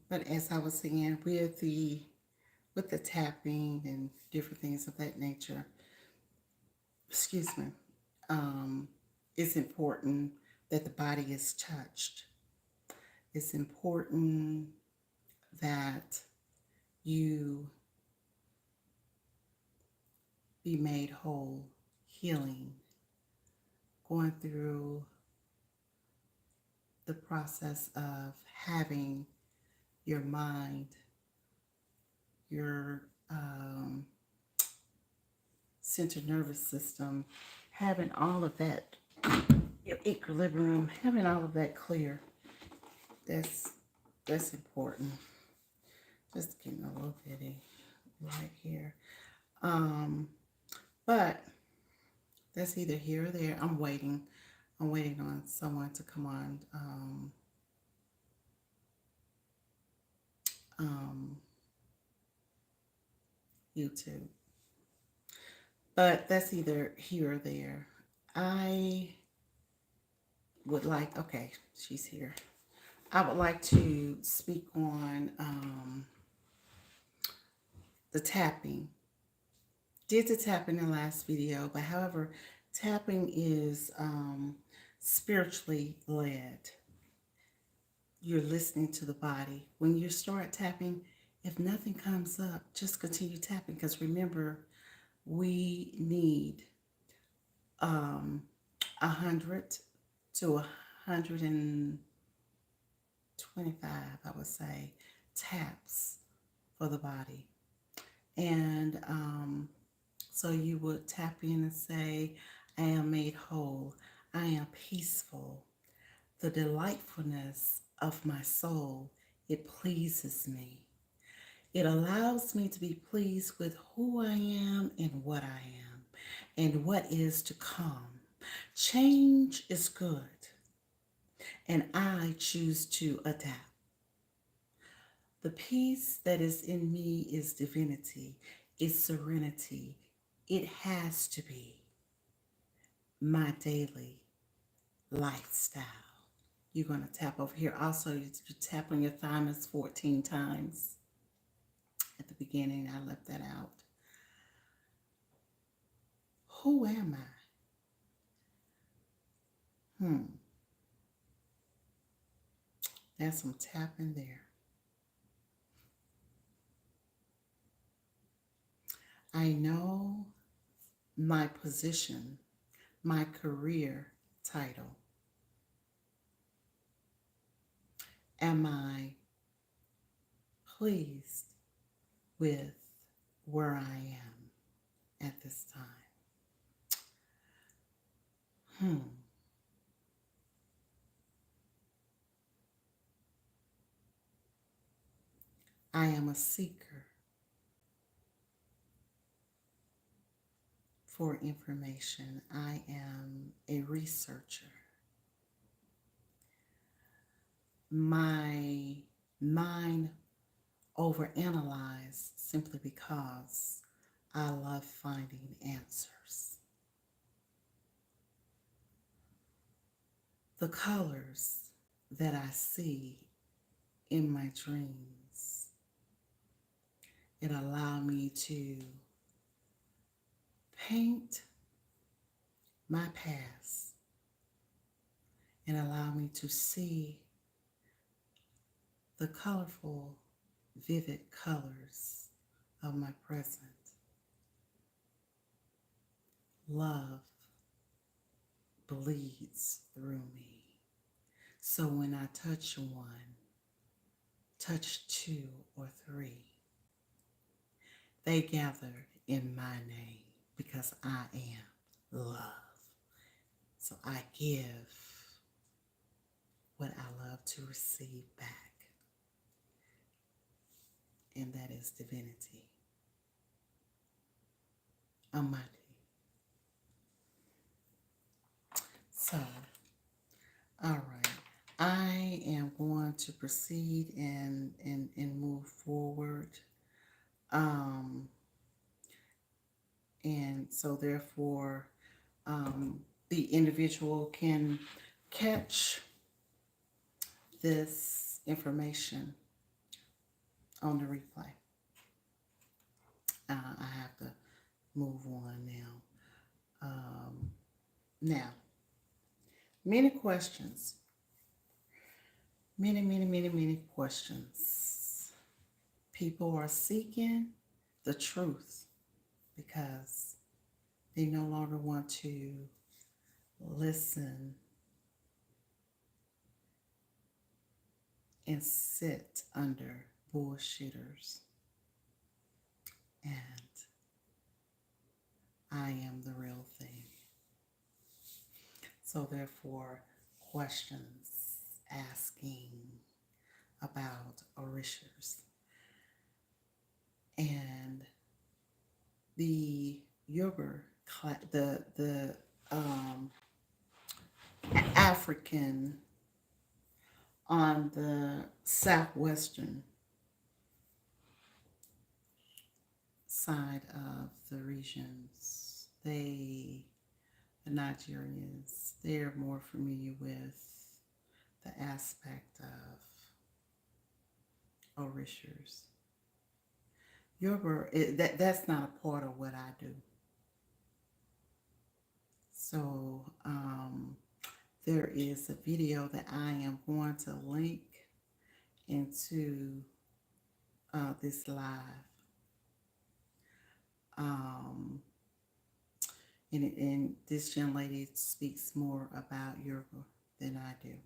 But as I was saying, with the tapping and different things of that nature, excuse me, um, it's important that the body is touched. It's important that you be made whole, healing, going through the process of having your mind, your central nervous system, having all of that, your equilibrium, having all of that clear. That's that's important. Just getting a little bitty right here. Um, but that's either here or there. I'm waiting. I'm waiting on someone to come on um, YouTube. But that's either here or there. I would like, okay, she's here. I would like to speak on the tapping. Did the tapping in the last video, but however, tapping is spiritually led. You're listening to the body. When you start tapping, if nothing comes up, just continue tapping because remember, we need 100 to 125, I would say, taps for the body. And so you would tap in and say, I am made whole. I am peaceful. The delightfulness of my soul, it pleases me. It allows me to be pleased with who I am and what I am and what is to come. Change is good, and I choose to adapt. The peace that is in me is divinity, it's serenity. It has to be my daily lifestyle. You're going to tap over here. Also, you tap on your thymus 14 times. At the beginning, I left that out. Who am I? There's some tapping there. I know my position, my career title. Am I pleased with where I am at this time? I am a seeker for information. I am a researcher. My mind overanalyzed simply because I love finding answers. The colors that I see in my dreams, it allowed me to paint my past and allow me to see the colorful, vivid colors of my present. Love bleeds through me. So when I touch one, touch two or three, they gather in my name because I am love. So I give what I love to receive back. And that is divinity. Amadi. So, all right. I am going to proceed and move forward. And so therefore, the individual can catch this information on the replay. I have to move on now. Now, many questions. Many questions. People are seeking the truth because they no longer want to listen and sit under bullshitters. And I am the real thing. So therefore, questions asking about Orishas. And the Yoruba, the African on the southwestern side of the regions, the Nigerians, they're more familiar with the aspect of Orishas. Yoruba, that's not a part of what I do. So there is a video that I am going to link into this live. And this young lady speaks more about Yoruba than I do.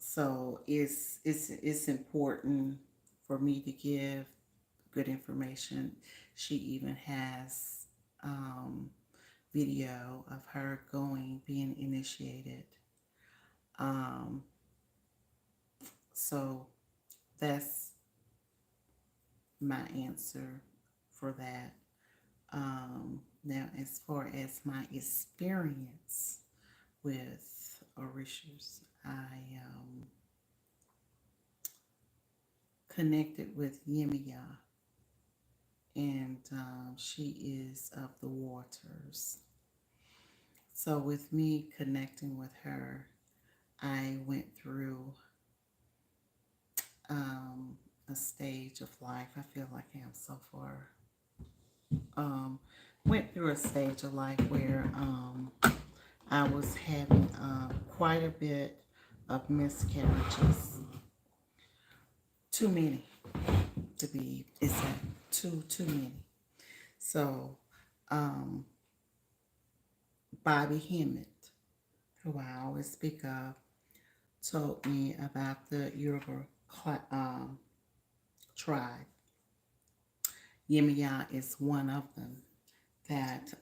So it's important for me to give good information. She even has video of her being initiated. So that's my answer for that. Now, as far as my experience with Orishas, I connected with Yemiya, and she is of the waters. So with me connecting with her, I went through a stage of life. I feel like I am so far. Went through a stage of life where I was having quite a bit of miscarriages. Too many to be exact. Too many. So Bobby Hemmett, who I always speak of, told me about the Yoruba tribe. Yemiya is one of them that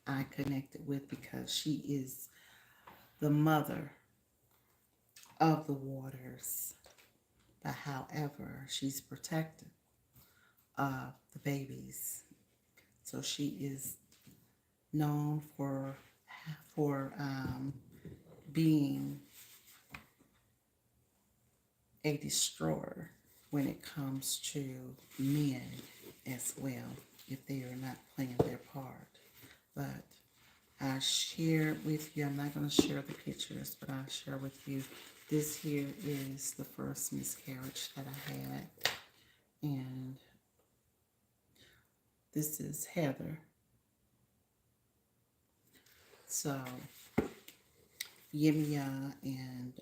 I connected with because she is the mother of the waters. But however, she's protective of the babies. So she is known for being a destroyer when it comes to men as well, if they are not playing their part. But I share with you, I'm not going to share the pictures, but I'll share with you. This here is the first miscarriage that I had. And this is Heather. So, Yemiya and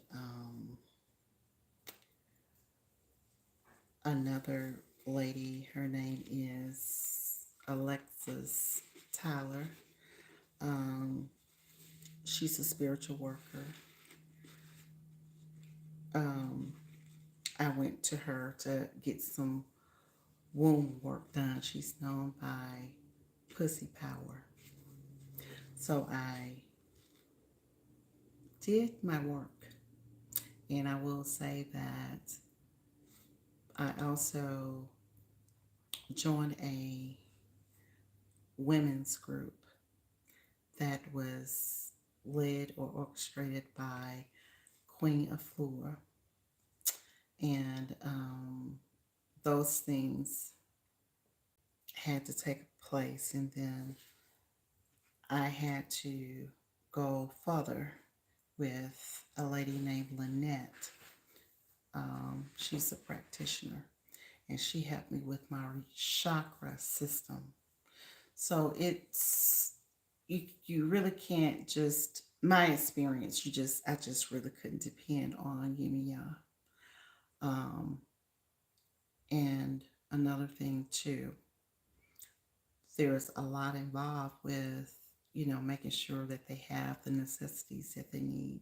another lady, her name is Alexis Tyler. She's a spiritual worker. I went to her to get some womb work done. She's known by Pussy Power. So I did my work. And I will say that I also joined a women's group that was led or orchestrated by Queen Afua. And those things had to take place, and then I had to go further with a lady named Lynette. She's a practitioner, and she helped me with my chakra system. So you really can't just, my experience, I just really couldn't depend on Yemiya. Um, and another thing too, there's a lot involved with, making sure that they have the necessities that they need,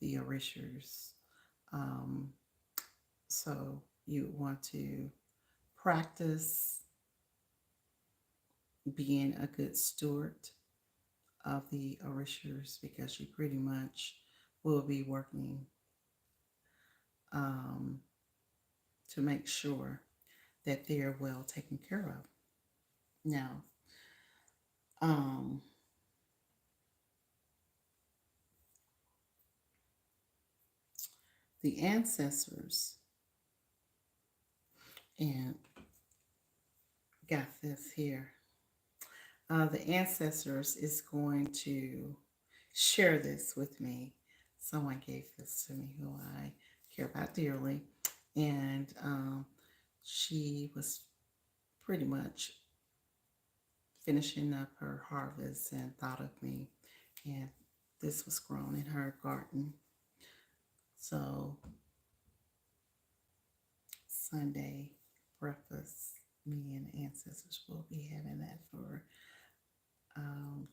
the Orishas. Um, so you want to practice being a good steward of the Orishas, because you pretty much will be working um, to make sure that they're well taken care of. Now, um, the ancestors, and got this here. The ancestors is going to share this with me. Someone gave this to me who I care about dearly, and she was pretty much finishing up her harvest and thought of me, and this was grown in her garden. So Sunday breakfast, me and the ancestors will be having that for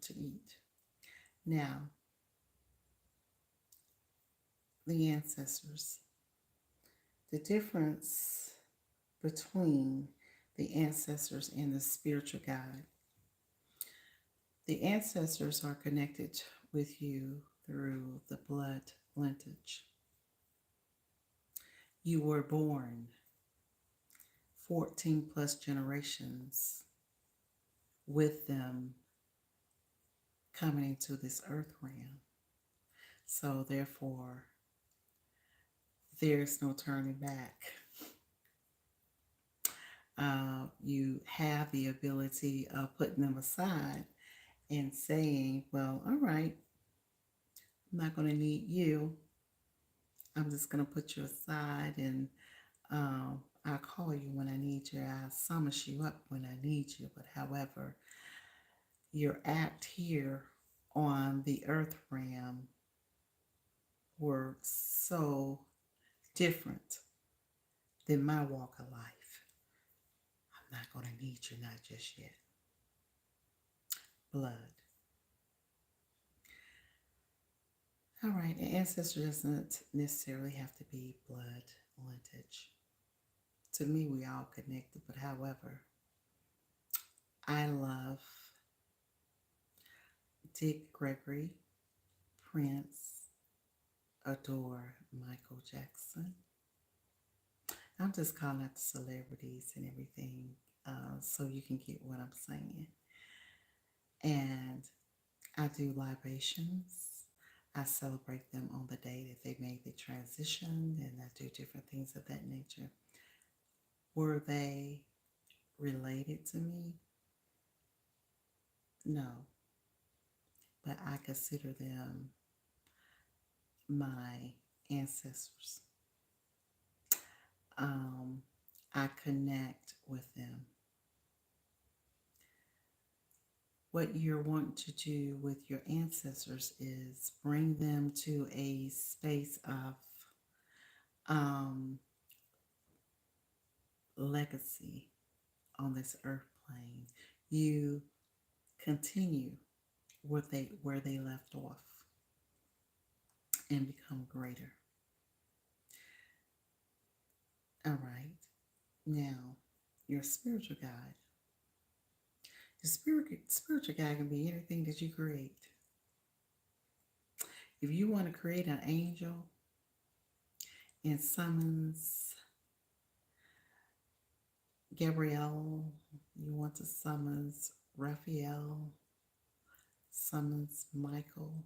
to eat. Now, the ancestors, the difference between the ancestors and the spiritual guide. The ancestors are connected with you through the blood lineage. You were born 14 plus generations with them coming into this earth realm. So therefore, there's no turning back. You have the ability of putting them aside and saying, well, all right, I'm not going to need you. I'm just going to put you aside, and I'll call you when I need you. I'll summon you up when I need you. But however, your act here on the earth realm were so different than my walk of life. I'm not going to need you, not just yet. Blood. All right, an ancestor doesn't necessarily have to be blood lineage. To me, we all connected, but however, I love Dick Gregory, Prince, adore Michael Jackson. I'm just calling out the celebrities and everything so you can get what I'm saying. And I do libations. I celebrate them on the day that they made the transition, and I do different things of that nature. Were they related to me? No, but I consider them my ancestors. I connect with them. What you're wanting to do with your ancestors is bring them to a space of legacy on this earth plane. You continue where they left off and become greater. All right. Now, your spiritual guide. Your spiritual guide can be anything that you create. If you want to create an angel and summons Gabrielle, you want to summons Raphael, summons Michael,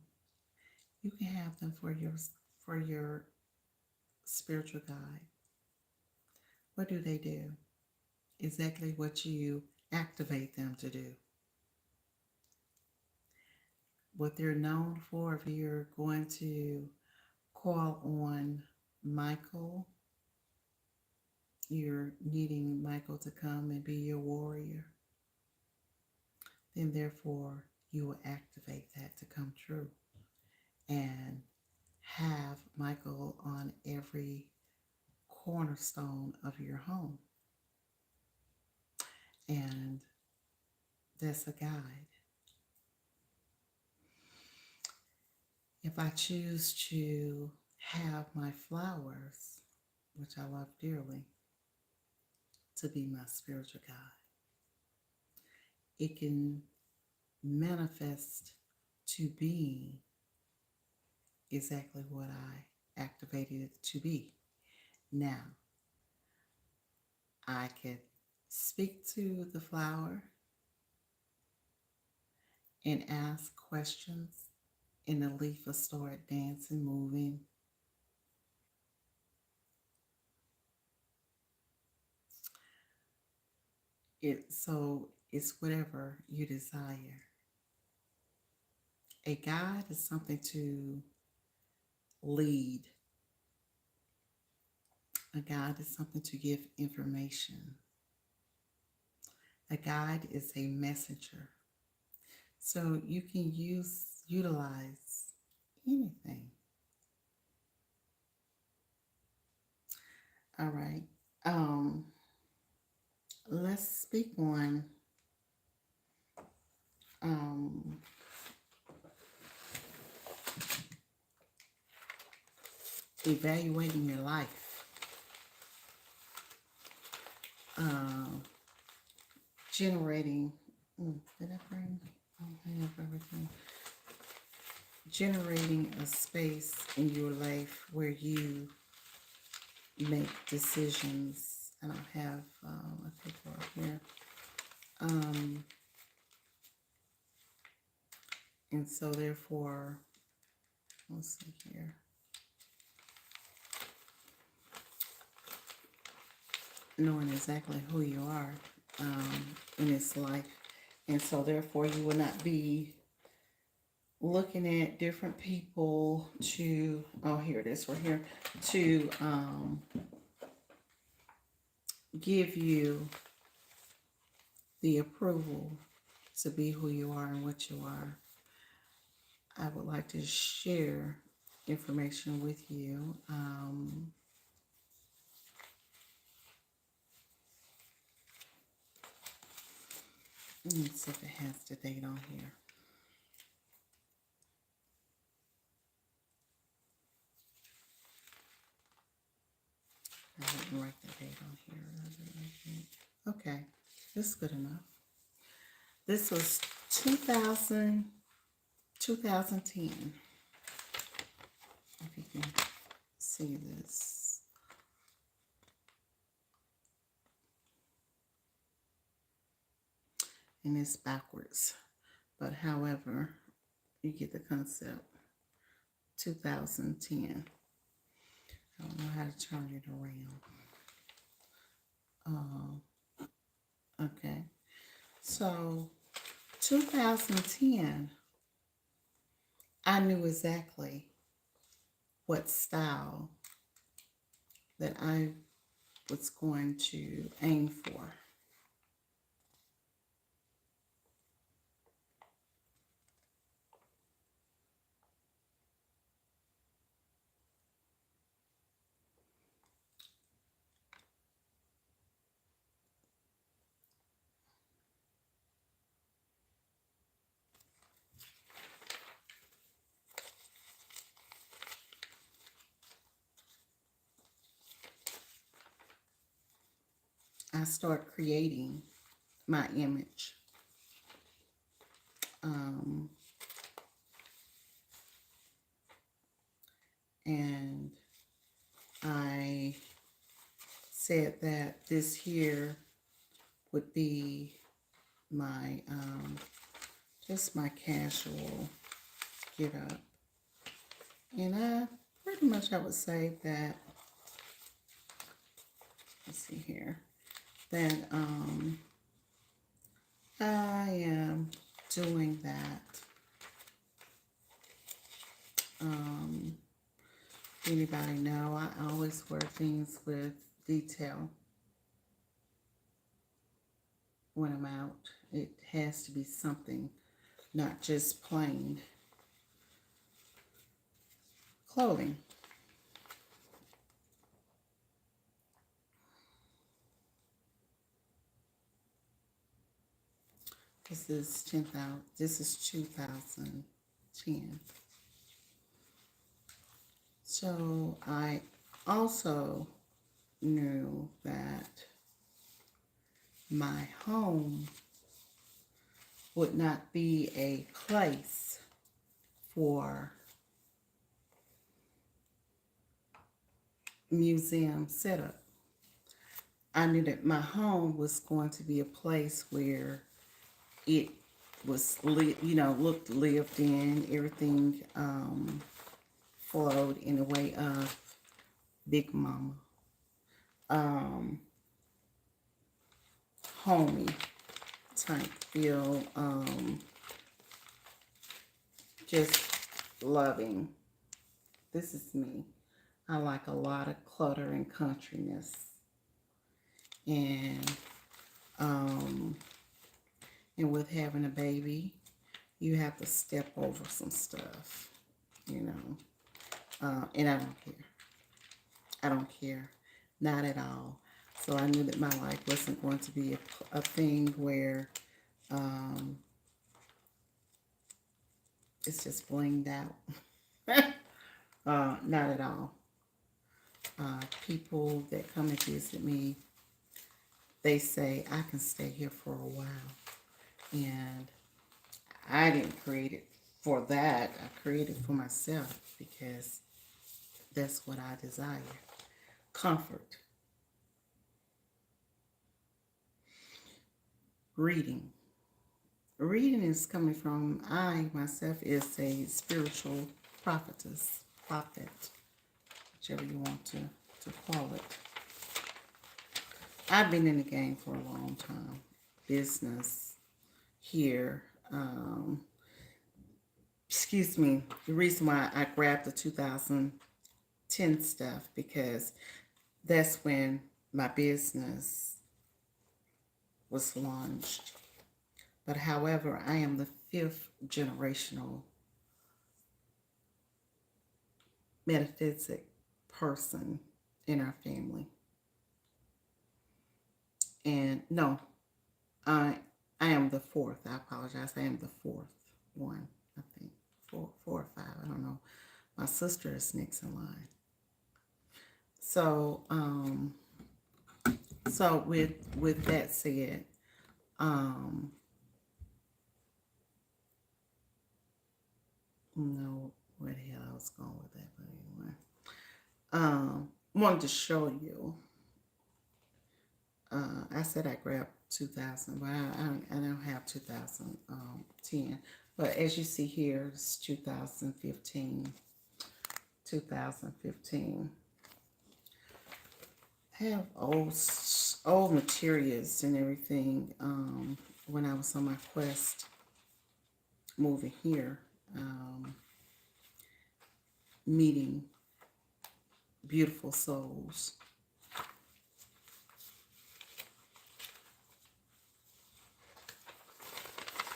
you can have them for your spiritual guide. What do? Exactly what you activate them to do. what they're known for, if you're going to call on Michael, you're needing Michael to come and be your warrior, then therefore you will activate that to come true and have Michael on every cornerstone of your home. And that's a guide. If I choose to have my flowers, which I love dearly, to be my spiritual guide, it can manifest to being exactly what I activated it to be. Now, I could speak to the flower and ask questions, and the leaf will start dancing, moving. It's whatever you desire. A guide is something to lead. A guide is something to give information. A guide is a messenger. So you can utilize anything. All right. Um, let's speak on um, evaluating your life. Generating. Did I bring? I have everything. Generating a space in your life where you make decisions. And I have a paper up here. And so therefore, let's see here. Knowing exactly who you are in this life. And so therefore you will not be looking at different people to, oh, here it is right here, to give you the approval to be who you are and what you are. I would like to share information with you. Let me see if it has the date on here. I didn't write the date on here. Okay, this is good enough. This was 2010. If you can see this. And it's backwards. But however, you get the concept. 2010. I don't know how to turn it around. Okay. So 2010, I knew exactly what style that I was going to aim for. I start creating my image. And I said that this here would be my, just my casual get up. And I pretty much, I would say that, let's see here, that I am doing that Anybody know, I always wear things with detail when I'm out. It has to be something, not just plain clothing. This is 10,000. This is 2010. So I also knew that my home would not be a place for museum setup. I knew that my home was going to be a place where it was, looked lived in. Everything flowed in a way of Big Mama, homey type feel, just loving. This is me. I like a lot of clutter and countryness, and with having a baby, you have to step over some stuff, and I don't care. I don't care, not at all. So I knew that my life wasn't going to be a thing where it's just blinged out. Not at all. People that come and visit me, they say, I can stay here for a while. And I didn't create it for that. I created it for myself because that's what I desire. Comfort. Reading. Reading is coming from, I myself is a spiritual prophetess, prophet, whichever you want to call it. I've been in the game for a long time. Business here. Excuse me. The reason why I grabbed the 2010 stuff, because that's when my business was launched. But however, I am the 5th generational metaphysic person in our family. And no, I am the 4th. I apologize. I am the 4th one, I think. 4 or 5. I don't know. My sister is next in line. So, with that said, no, where the hell I was going with that, but anyway, wanted to show you. I said I grabbed 2000, but I don't have 2010. But as you see here, it's 2015. 2015. I have old materials and everything. When I was on my quest moving here, meeting beautiful souls.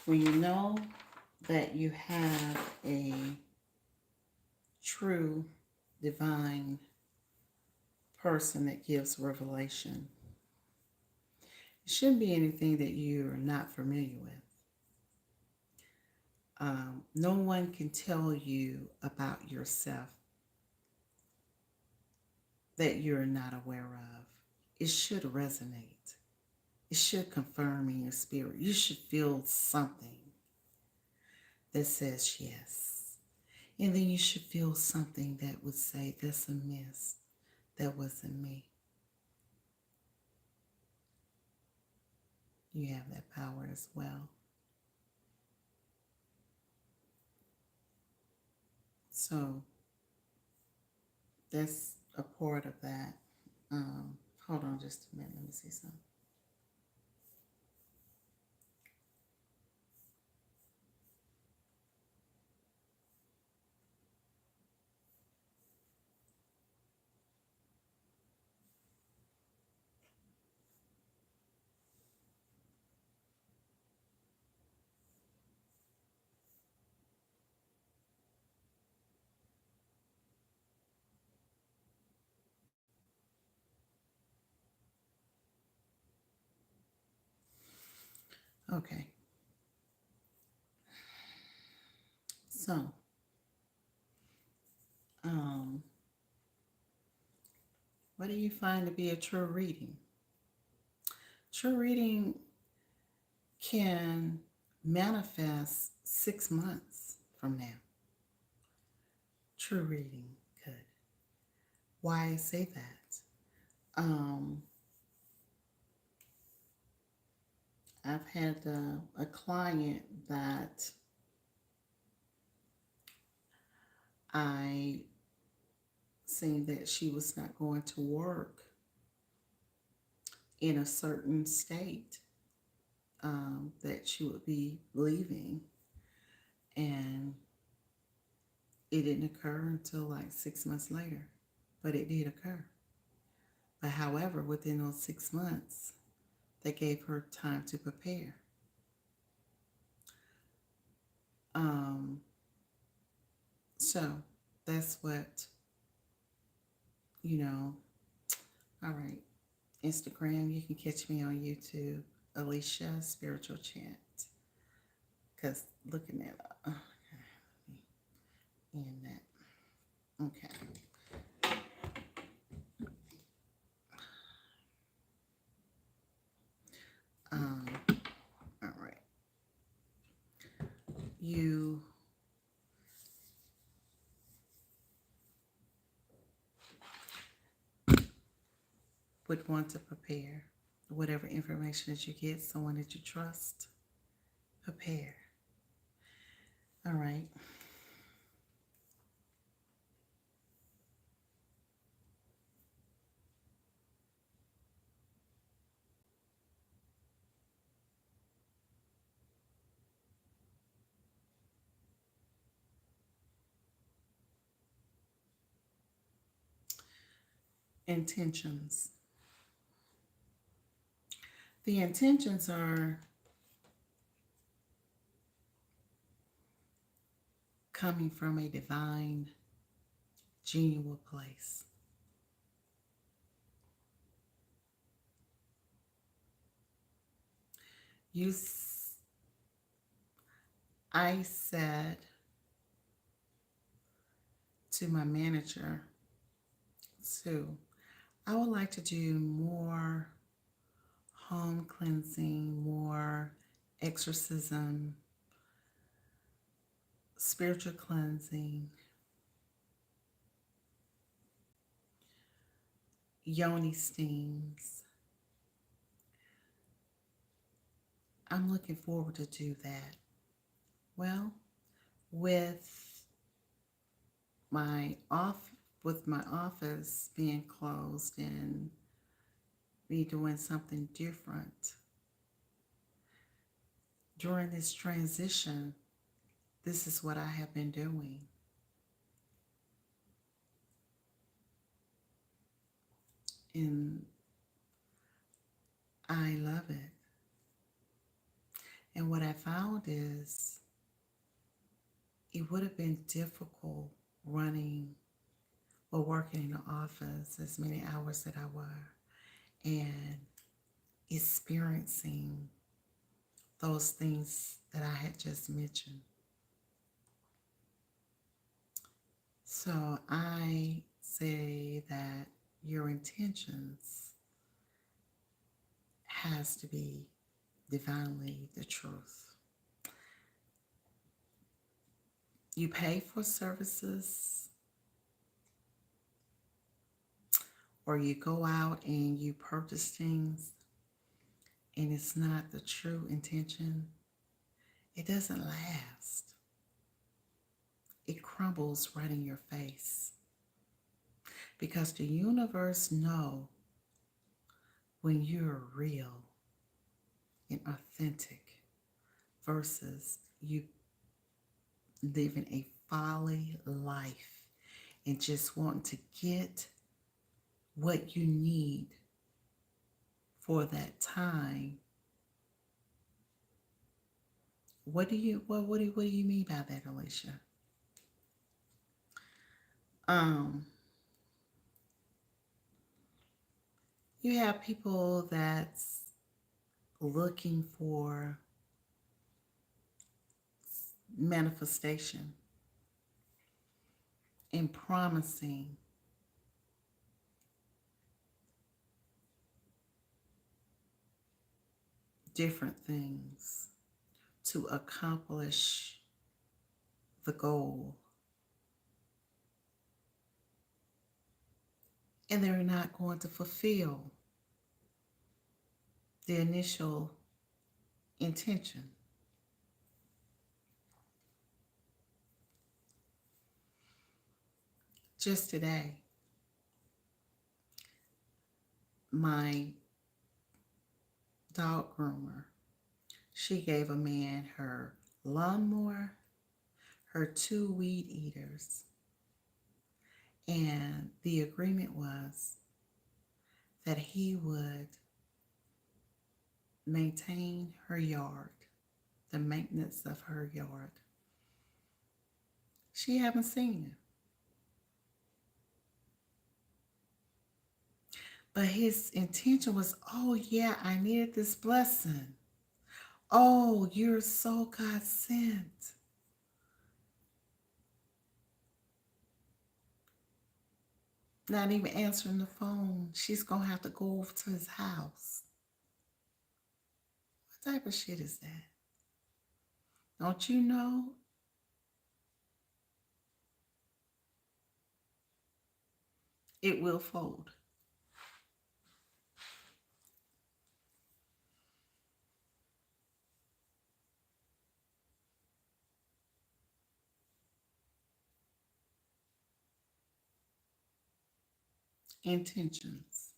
When you know that you have a true divine person that gives revelation, it shouldn't be anything that you're not familiar with. No one can tell you about yourself that you're not aware of. It should resonate. It should confirm in your spirit. You should feel something that says yes. And then you should feel something that would say, that's a miss. That wasn't me. You have that power as well. So that's a part of that. Hold on just a minute. Let me see something. Okay. So, um, what do you find to be a true reading? True reading can manifest 6 months from now. True reading could. Why I say that? I've had a client that I seen that she was not going to work in a certain state, that she would be leaving, and it didn't occur until like 6 months later, but it did occur. But however, within those 6 months, they gave her time to prepare. Um, so that's what, you know, all right. Instagram, you can catch me on YouTube, Alicia Spiritual Chant. Because looking at, in that, okay. Um, all right. You would want to prepare whatever information that you get, someone that you trust, prepare. All right. Intentions. The intentions are coming from a divine, genuine place. You, I said to my manager, Sue, I would like to do more home cleansing, more exorcism, spiritual cleansing, yoni steams. I'm looking forward to do that. Well, with my off with my office being closed and me doing something different during this transition, this is what I have been doing. And I love it. And what I found is it would have been difficult running or working in the office as many hours that I were and experiencing those things that I had just mentioned. So I say that your intentions has to be divinely the truth. You pay for services, or you go out and you purchase things and it's not the true intention, it doesn't last. It crumbles right in your face. Because the universe know when you're real and authentic versus you living a folly life and just wanting to get what you need for that time. What do you mean by that, Alicia? You have people that's looking for manifestation and promising different things to accomplish the goal. And they're not going to fulfill the initial intention. Just today, my dog groomer, she gave a man her lawnmower, her 2 weed eaters, and the agreement was that he would maintain her yard, the maintenance of her yard. She haven't seen him. But his intention was, oh yeah, I needed this blessing. Oh, you're so God sent. Not even answering the phone. She's going to have to go over to his house. What type of shit is that? Don't you know? It will fold. Intentions.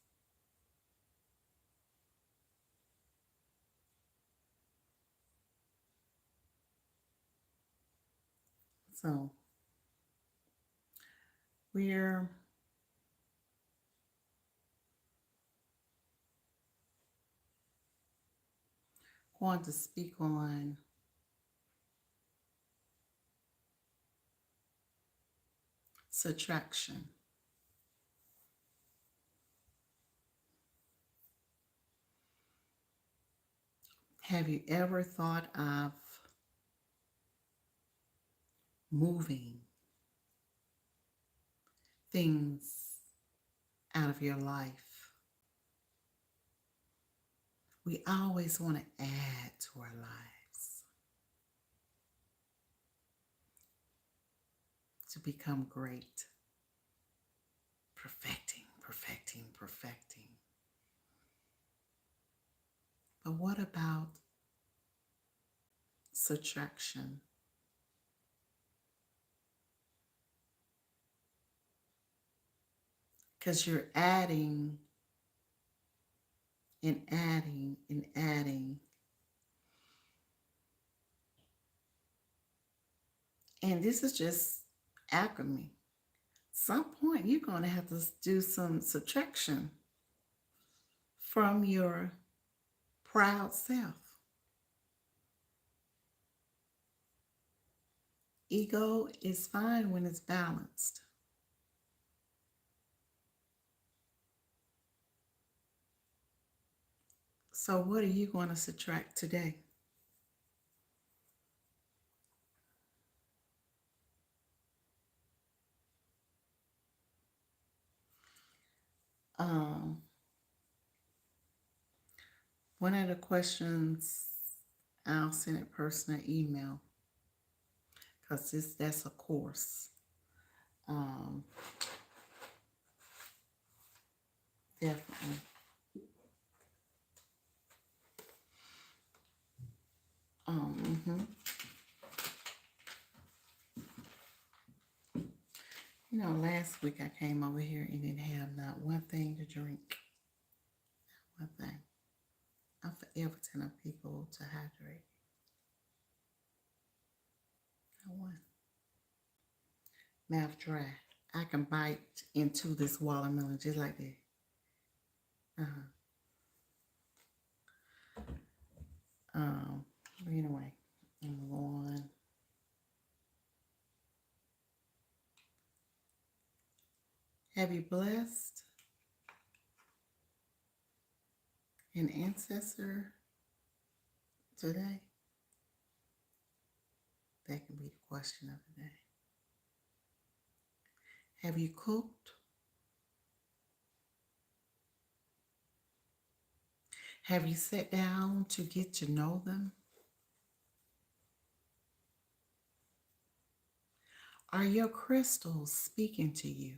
So we're going to speak on subtraction. Have you ever thought of moving things out of your life? We always want to add to our lives to become great. Perfecting, perfecting, perfecting. But what about subtraction? Because you're adding and adding and adding. And this is just alchemy. Some point you're going to have to do some subtraction from your proud self. Ego is fine when it's balanced. So what are you going to subtract today? Um, One of the questions, I'll send it personal email because that's a course. Definitely. Mhm. You know, last week I came over here and didn't have not one thing to drink. Not one thing. I'm forever telling people to hydrate. Not one. Mouth dry. I can bite into this watermelon just like that. Um, anyway, I'm gonna go on. Have you blessed an ancestor today? That can be the question of the day. Have you cooked? Have you sat down to get to know them? Are your crystals speaking to you?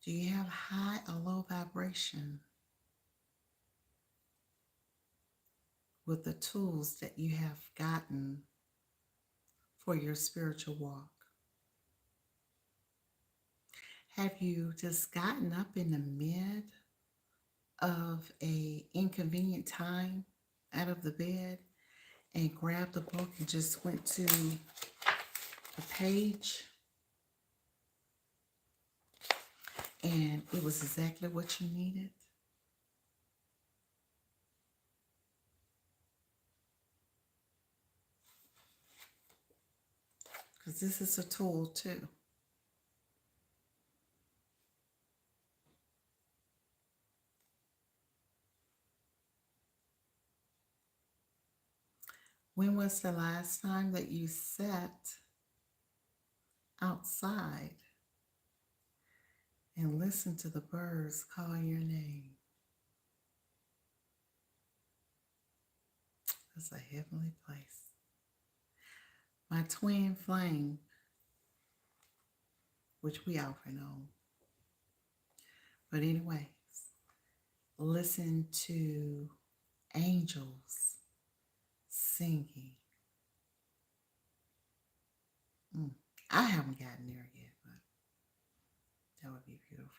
Do you have high or low vibration with the tools that you have gotten for your spiritual walk? Have you just gotten up in the mid of a inconvenient time out of the bed and grabbed a book and just went to a page and it was exactly what you needed? Because this is a tool too. When was the last time that you sat outside and listened to the birds call your name? It's a heavenly place. My twin flame, which we already know. But anyways, listen to angels singing. I haven't gotten there yet, but that would be beautiful.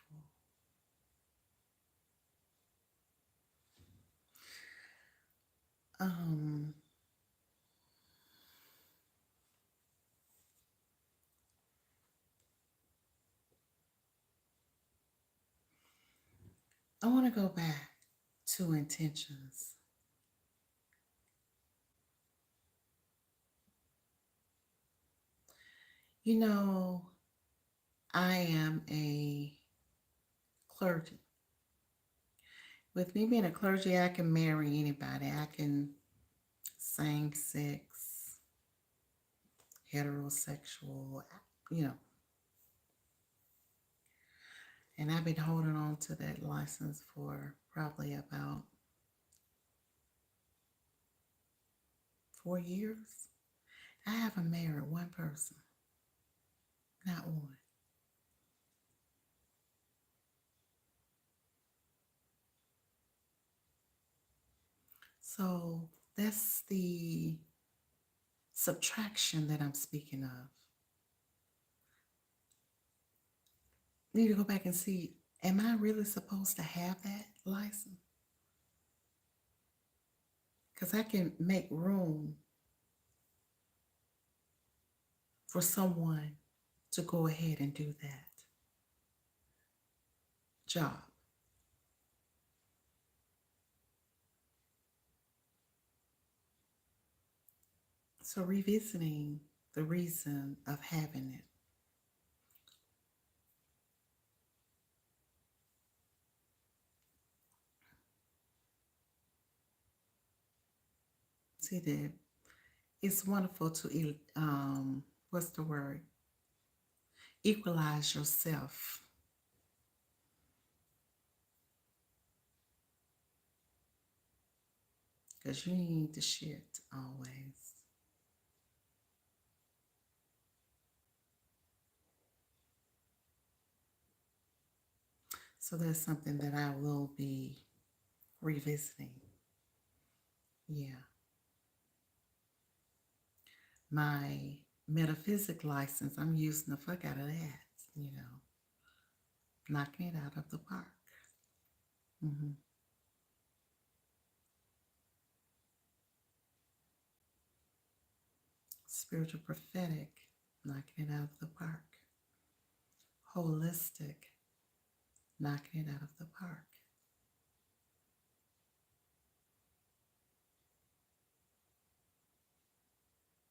I want to go back to intentions. You know, I am a clergy. With me being a clergy, I can marry anybody. I can same sex, heterosexual, you know. And I've been holding on to that license for probably about 4 years. I haven't married one person, not one. So that's the subtraction that I'm speaking of. Need to go back and see, am I really supposed to have that license? Because I can make room for someone to go ahead and do that job. So revisiting the reason of having it. See that it's wonderful to what's the word? Equalize yourself. Because you need the shit always. So that's something that I will be revisiting. Yeah. My metaphysic license, I'm using the fuck out of that, you know, knocking it out of the park. Spiritual prophetic, knocking it out of the park. Holistic, knocking it out of the park.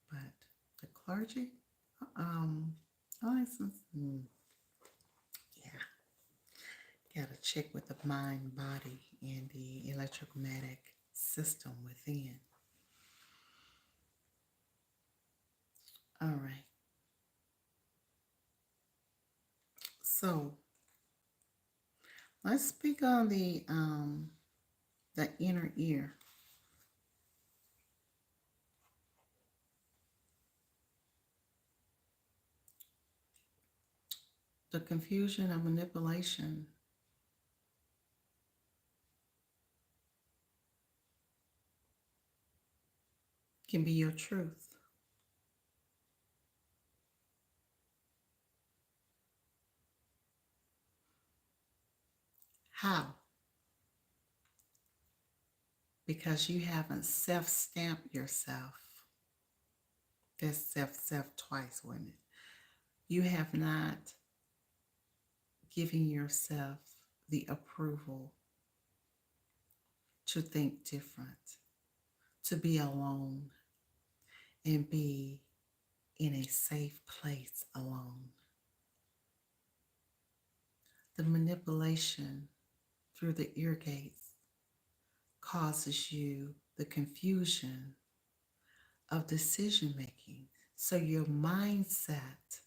But the clergy license, yeah, got to check with the mind, body, and the electromagnetic system within. All right. So let's speak on the inner ear. The confusion and manipulation can be your truth. How? Because you haven't self-stamped yourself. That's self twice, wasn't it? You have not given yourself the approval to think different, to be alone, and be in a safe place alone. The manipulation through the ear gates causes you the confusion of decision making. So your mindset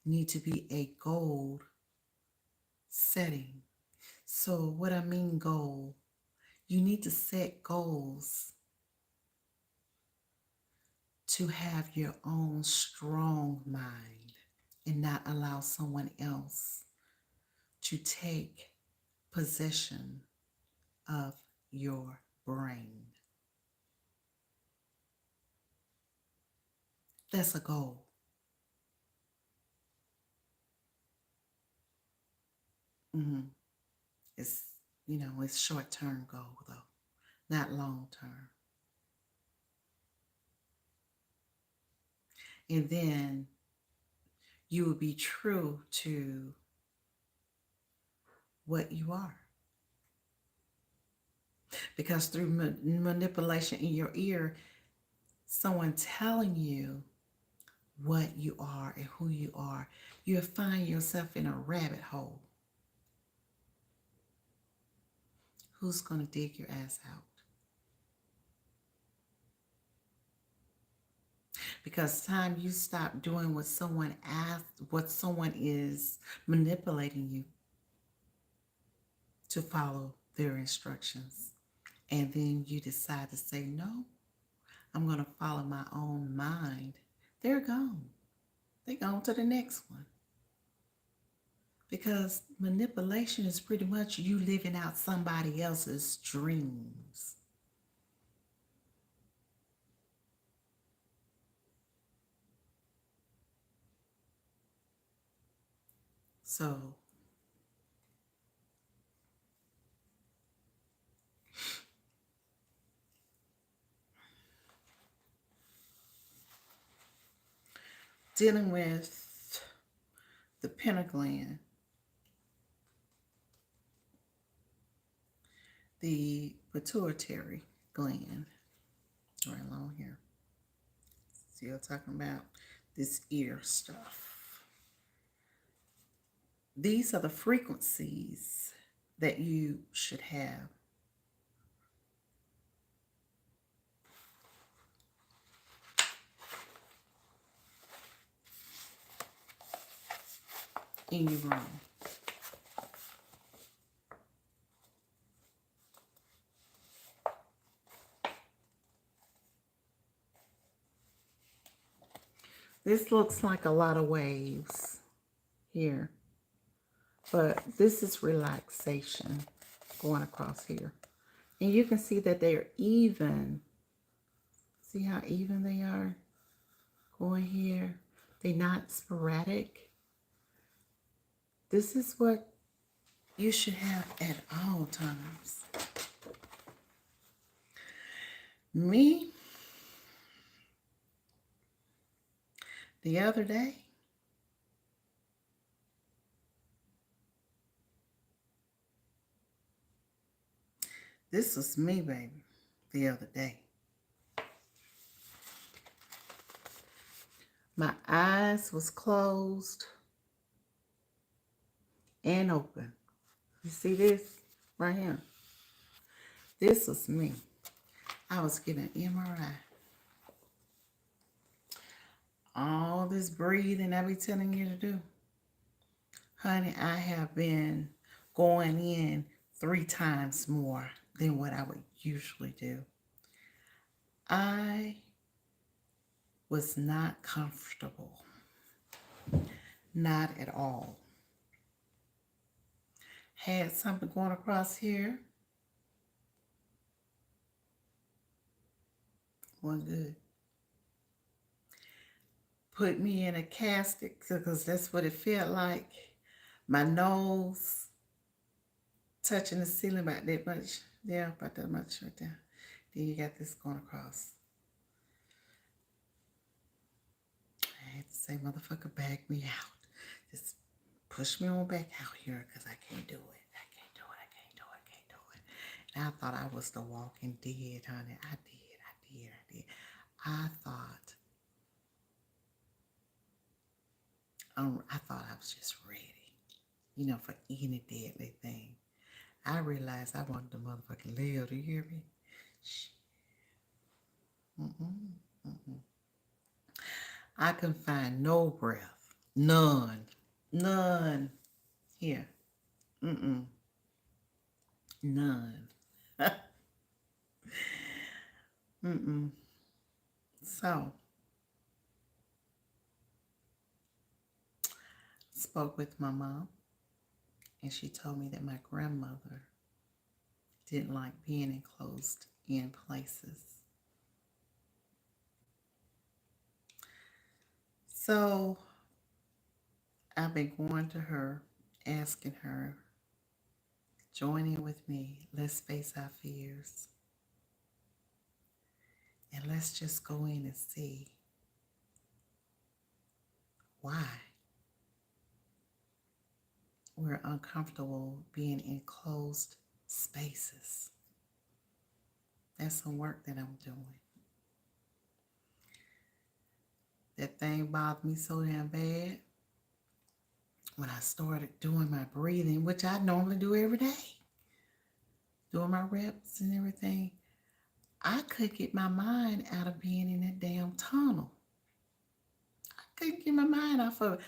need to be a goal setting. So what I mean goal, you need to set goals to have your own strong mind and not allow someone else to take possession of your brain. That's a goal. It's, it's short-term goal though, not long-term. And then you will be true to what you are. Because through manipulation in your ear, someone telling you what you are and who you are, you'll find yourself in a rabbit hole. Who's going to dig your ass out? Because time you stop doing what someone asked, what someone is manipulating you to follow their instructions, and then you decide to say, no, I'm going to follow my own mind, they're gone. They're gone to the next one. Because manipulation is pretty much you living out somebody else's dreams. So dealing with the pineal gland, the pituitary gland, right along here. Still talking about this ear stuff. These are the frequencies that you should have. In your room. This looks like a lot of waves here, but this is relaxation going across here. And you can see that they're even. See how even they are going here? They're not sporadic. This is what you should have at all times. Me, the other day, this was me, baby, the other day. My eyes was closed and open. You see this right here? This was me. I was getting an MRI. All this breathing I be telling you to do. Honey, I have been going in 3 times more than what I would usually do. I was not comfortable. Not at all. Had something going across here. Wasn't good. Put me in a casket because that's what it felt like. My nose touching the ceiling about that much. Yeah, about that much right there. Then you got this going across. I had to say, motherfucker, back me out. Just push me on back out here because I can't do it. I can't do it. I can't do it. I can't do it. And I thought I was the walking dead, honey. I did. I thought I was just ready, for any deadly thing. I realized I wanted to motherfucking live. Do you hear me? Shit. I couldn't find no breath. None. Here. None. So, spoke with my mom, and she told me that my grandmother didn't like being enclosed in places. So, I've been going to her, asking her, join in with me. Let's face our fears. And let's just go in and see why we're uncomfortable being in closed spaces. That's some work that I'm doing. That thing bothered me so damn bad when I started doing my breathing, which I normally do every day, doing my reps and everything. I could get my mind out of being in that damn tunnel. I couldn't get my mind off of it.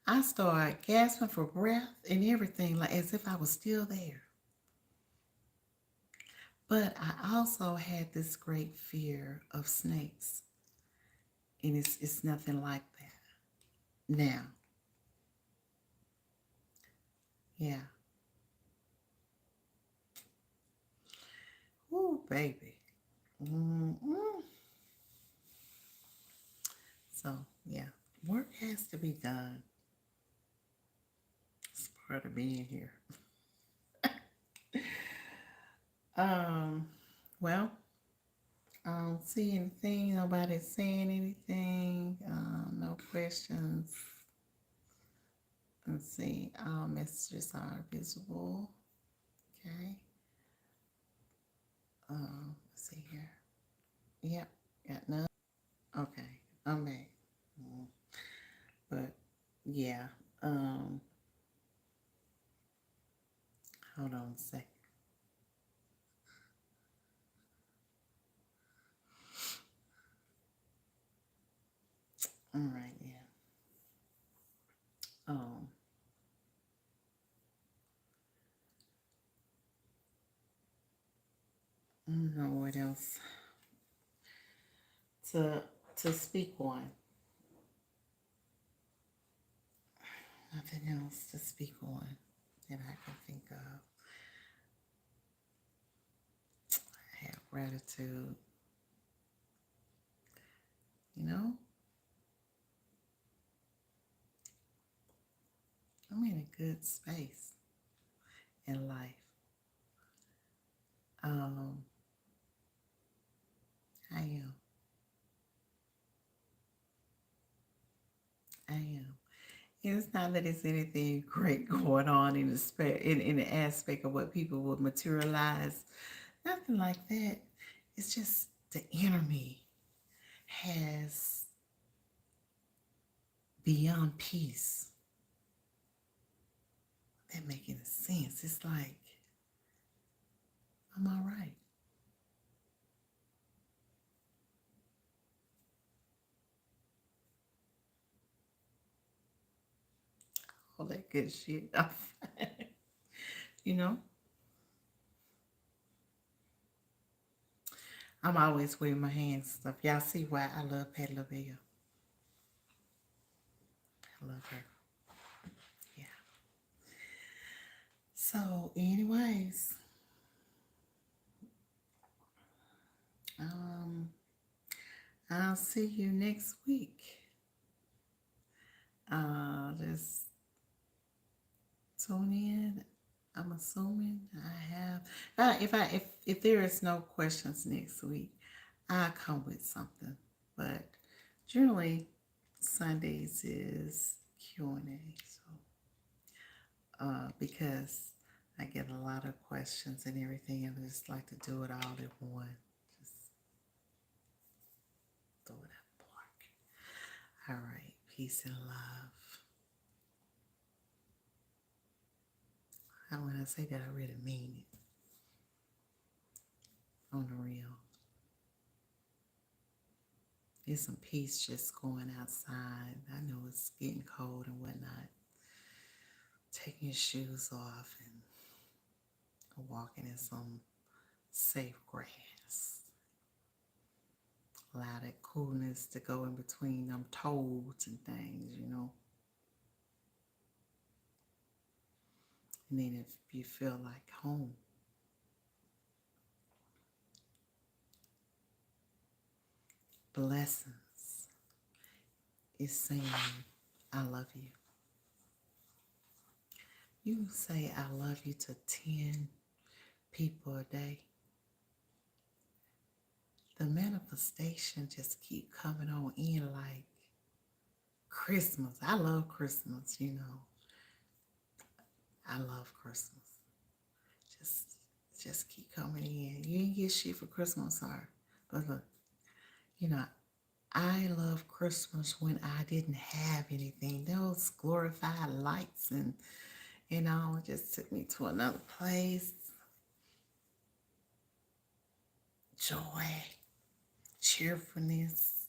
I started gasping for breath and everything, like as if I was still there. But I also had this great fear of snakes. And it's nothing like that. Now, yeah. Ooh, baby. So, yeah. Work has to be done. It's part of being here. Well, I don't see anything. Nobody's saying anything. No questions. Let's see. All messages are visible. Okay. Let's see here. Yep. Got none. Okay. I'm back. But yeah. Hold on a second. All right, yeah. I don't know what else to speak on. Nothing else to speak on that I can think of. I have gratitude. I'm in a good space in life. I am. And it's not that it's anything great going on in the aspect of what people would materialize. Nothing like that. It's just the inner me has beyond peace. that make any sense. It's like, I'm all right. All that good shit. I'm fine. You know, I'm always waving my hands and stuff. Y'all see why I love Patty LaBelle. I love her. Yeah. So, anyways, um, I'll see you next week. Just tune in. I'm assuming I have. If there is no questions next week, I come with something. But generally, Sundays is Q&A. So, because I get a lot of questions and everything, and I just like to do it all at once. Just throw it at the park. All right. Peace and love. And when I say that, I really mean it. On the real. There's some peace just going outside. I know it's getting cold and whatnot. Taking your shoes off and walking in some safe grass. Allow that coolness to go in between them toes and things, you know. And then if you feel like home, blessings is saying, I love you. You say, I love you to 10 people a day. The manifestation just keep coming on in like Christmas. I love Christmas, you know. I love Christmas. Just keep coming in. You ain't get shit for Christmas, sorry. But look, you know, I love Christmas when I didn't have anything. Those glorified lights and you know, it just took me to another place. Joy, cheerfulness.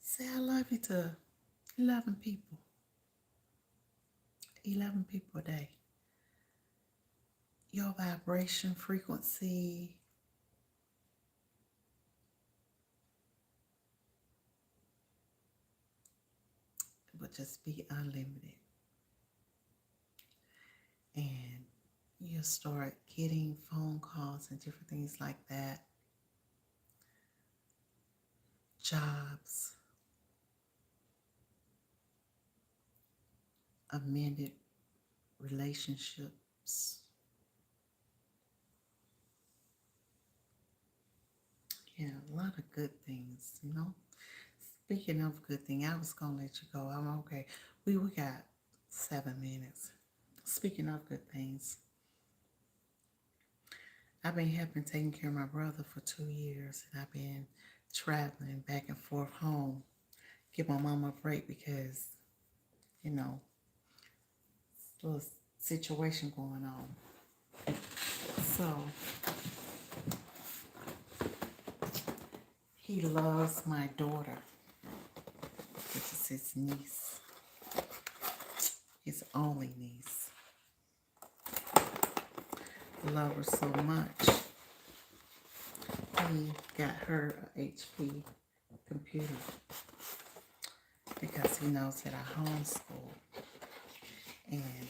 Say I love you to 11 people. 11 people a day. Your vibration frequency would just be unlimited. And you'll start getting phone calls and different things like that. Jobs, amended relationships. Yeah, a lot of good things, you know. Speaking of good thing, I was gonna let you go. I'm okay. We got 7 minutes. Speaking of good things, I've been helping taking care of my brother for 2 years, and I've been traveling back and forth home, give my mama a break because, you know, a little situation going on. So he loves my daughter, which is his niece, his only niece. Love her so much. He got her an HP computer because he knows that I homeschool. And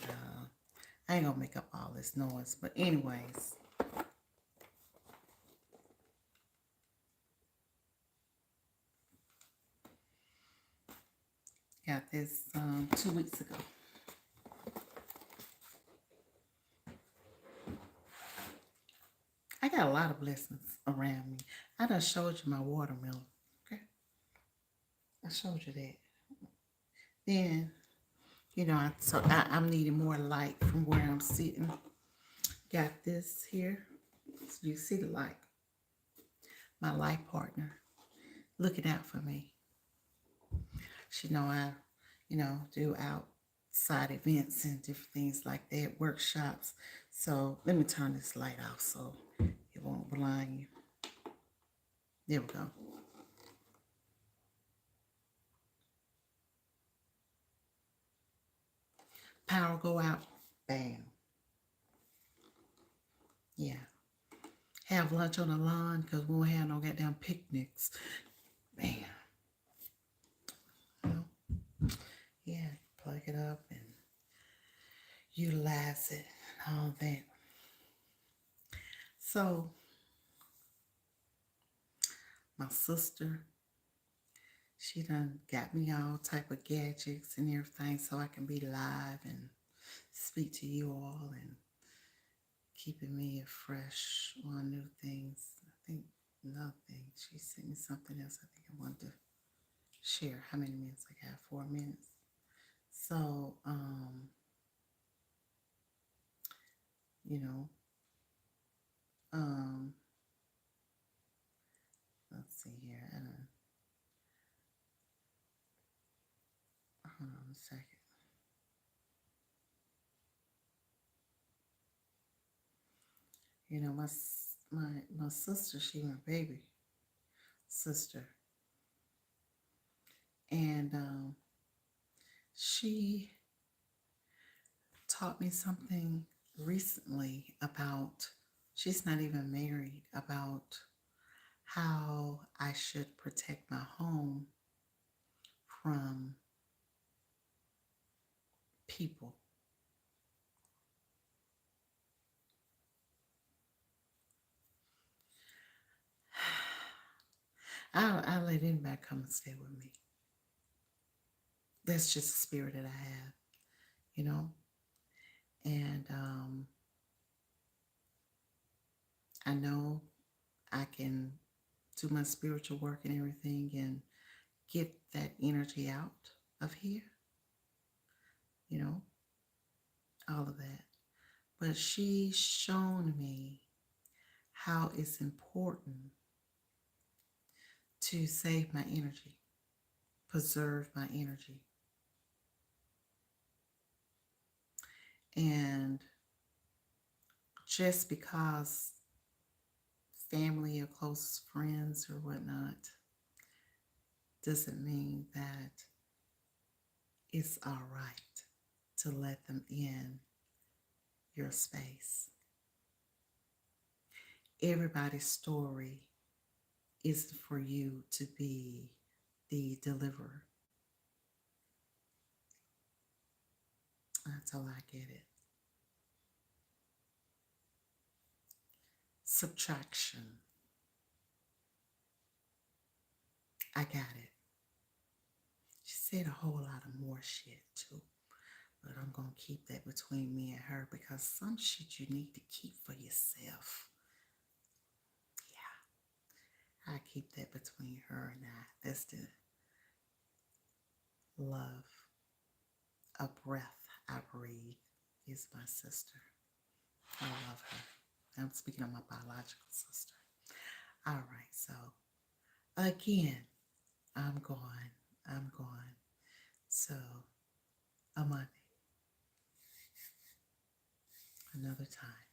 I ain't gonna make up all this noise, but anyways, got this 2 weeks ago. I got a lot of blessings around me. I done showed you my watermelon. Okay, I showed you that. Then, you know, I'm needing more light from where I'm sitting. Got this here. So you see the light. My life partner looking out for me. She know I, you know, do side events and different things like that, workshops. So let me turn this light off so it won't blind you. There we go. Power go out. Bam. Yeah. Have lunch on the lawn because we won't have no goddamn picnics. Bam. You know? Yeah. Plug it up and utilize it and all that. So my sister, she done got me all type of gadgets and everything so I can be live and speak to you all and keeping me fresh on new things. I think another thing, she sent me something else I think I wanted to share. How many minutes I got? 4 minutes. So, you know, let's see here. Hold on a second. You know, my sister, she my baby sister, and she taught me something recently about. She's not even married, about how I should protect my home from people. I'll let anybody come and stay with me. That's just the spirit that I have, you know. And I know I can do my spiritual work and everything and get that energy out of here, you know, all of that. But she's shown me how it's important to save my energy, preserve my energy. And just because family or close friends or whatnot doesn't mean that it's all right to let them in your space. Everybody's story isn't for you to be the deliverer. That's how I get it. Subtraction. I got it. She said a whole lot of more shit too. But I'm going to keep that between me and her because some shit you need to keep for yourself. Yeah. I keep that between her and I. That's the love. A breath I breathe is my sister. I love her. I'm speaking of my biological sister. All right, so again, I'm gone. I'm gone. So, a Monday, another time.